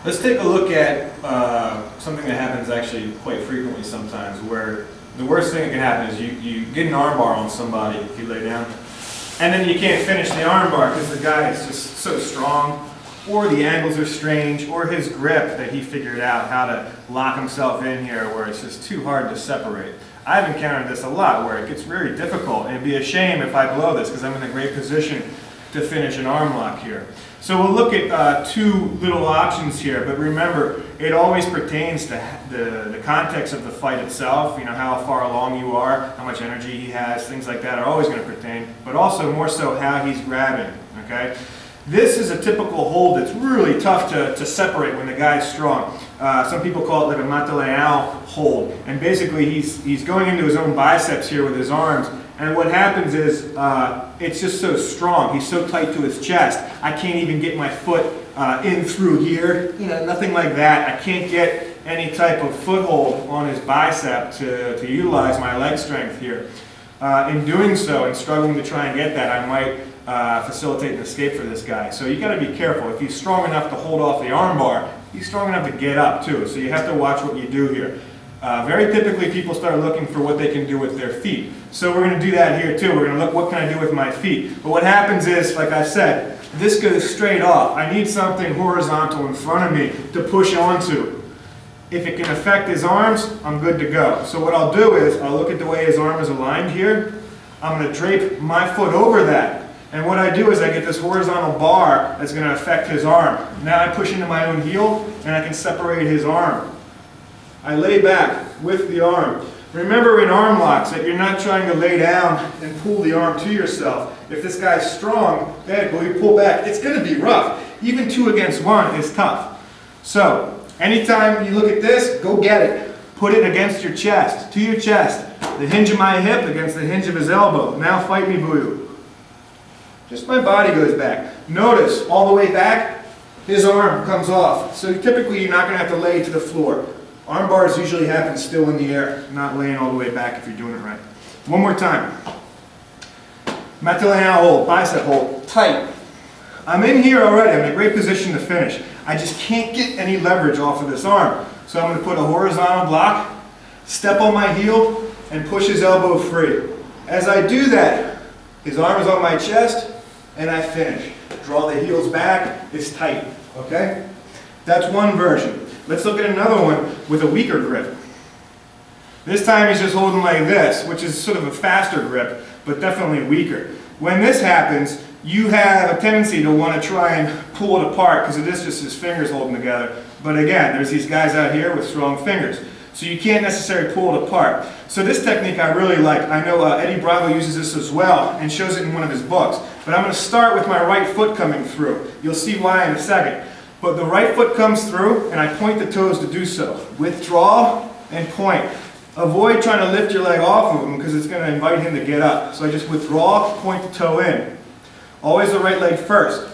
Let's take a look at something that happens actually quite frequently sometimes, where the worst thing that can happen is you get an armbar on somebody if you lay down, and then you can't finish the armbar because the guy is just so strong, or the angles are strange, or his grip that he figured out how to lock himself in here where it's just too hard to separate. I've encountered this a lot where it gets very difficult, and it'd be a shame if I blow this because I'm in a great position to finish an arm lock here. So we'll look at two little options here, but remember, it always pertains to the context of the fight itself, you know, how far along you are, how much energy he has, things like that are always going to pertain, but also more so how he's grabbing, okay? This is a typical hold that's really tough to separate when the guy's strong. Some people call it like a mate-leão hold, and basically he's going into his own biceps here with his arms, and what happens is it's just so strong. He's so tight to his chest. I can't even get my foot in through here. You know, nothing like that. I can't get any type of foothold on his bicep to utilize my leg strength here. In doing so and struggling to try and get that, I might facilitate an escape for this guy. So you got to be careful. If he's strong enough to hold off the armbar, he's strong enough to get up too. So you have to watch what you do here. Very typically people start looking for what they can do with their feet. So we're going to do that here too. We're going to look what can I do with my feet. But what happens is, like I said, this goes straight off. I need something horizontal in front of me to push onto. If it can affect his arms, I'm good to go. So what I'll do is, I'll look at the way his arm is aligned here. I'm going to drape my foot over that. And what I do is I get this horizontal bar that's going to affect his arm. Now I push into my own heel and I can separate his arm. I lay back with the arm. Remember in arm locks that you're not trying to lay down and pull the arm to yourself. If this guy's strong, okay, but we pull back, it's going to be rough. Even 2 against 1 is tough. So anytime you look at this, go get it. Put it against your chest, to your chest. The hinge of my hip against the hinge of his elbow. Now fight me, Buyu. Just my body goes back. Notice, all the way back, his arm comes off. So typically you're not going to have to lay to the floor. Arm bars usually happen still in the air, not laying all the way back if you're doing it right. One more time. Mate-leão hold, bicep hold, tight. I'm in here already, I'm in a great position to finish. I just can't get any leverage off of this arm. So I'm going to put a horizontal block, step on my heel, and push his elbow free. As I do that, his arm is on my chest, and I finish. Draw the heels back, it's tight, okay? That's one version. Let's look at another one with a weaker grip. This time he's just holding like this, which is sort of a faster grip, but definitely weaker. When this happens, you have a tendency to want to try and pull it apart because it is just his fingers holding together. But again, there's these guys out here with strong fingers. So you can't necessarily pull it apart. So this technique I really like. I know Eddie Bravo uses this as well and shows it in one of his books. But I'm going to start with my right foot coming through. You'll see why in a second. But the right foot comes through and I point the toes to do so. Withdraw and point. Avoid trying to lift your leg off of him because it's going to invite him to get up. So I just withdraw, point the toe in. Always the right leg first.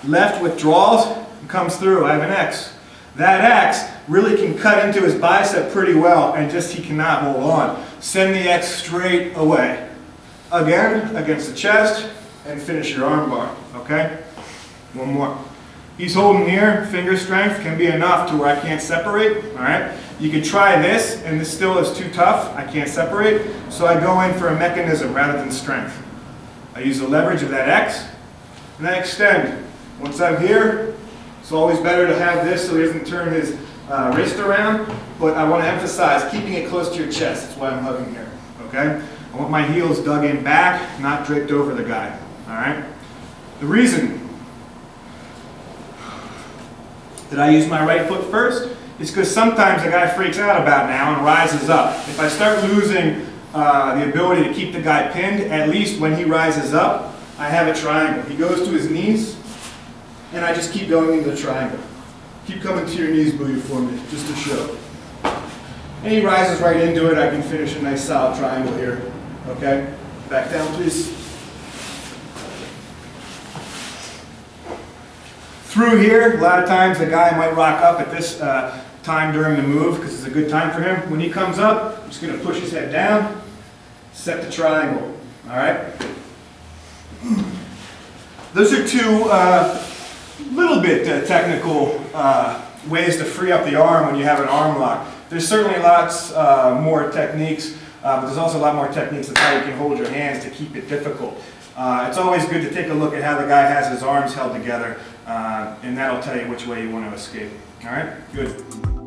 Left withdraws and comes through. I have an X. That X really can cut into his bicep pretty well and just he cannot hold on. Send the X straight away. Again, against the chest and finish your arm bar. Okay? One more. He's holding here, finger strength can be enough to where I can't separate, all right? You could try this, and this still is too tough, I can't separate, so I go in for a mechanism rather than strength. I use the leverage of that X, and I extend. Once I'm here, it's always better to have this so he doesn't turn his wrist around, but I want to emphasize keeping it close to your chest, that's why I'm hugging here, okay? I want my heels dug in back, not draped over the guy, all right? The reason that I use my right foot first is because sometimes the guy freaks out about now and rises up. If I start losing the ability to keep the guy pinned, at least when he rises up, I have a triangle. He goes to his knees, and I just keep going into the triangle. Keep coming to your knees, Buyu, for me, just to show. And he rises right into it. I can finish a nice solid triangle here. Okay? Back down, please. Through here, a lot of times the guy might rock up at this time during the move because it's a good time for him. When he comes up, I'm just going to push his head down, set the triangle. All right? Those are two little bit technical ways to free up the arm when you have an arm lock. There's certainly lots more techniques, but there's also a lot more techniques of how you can hold your hands to keep it difficult. It's always good to take a look at how the guy has his arms held together, and that'll tell you which way you want to escape. All right, good.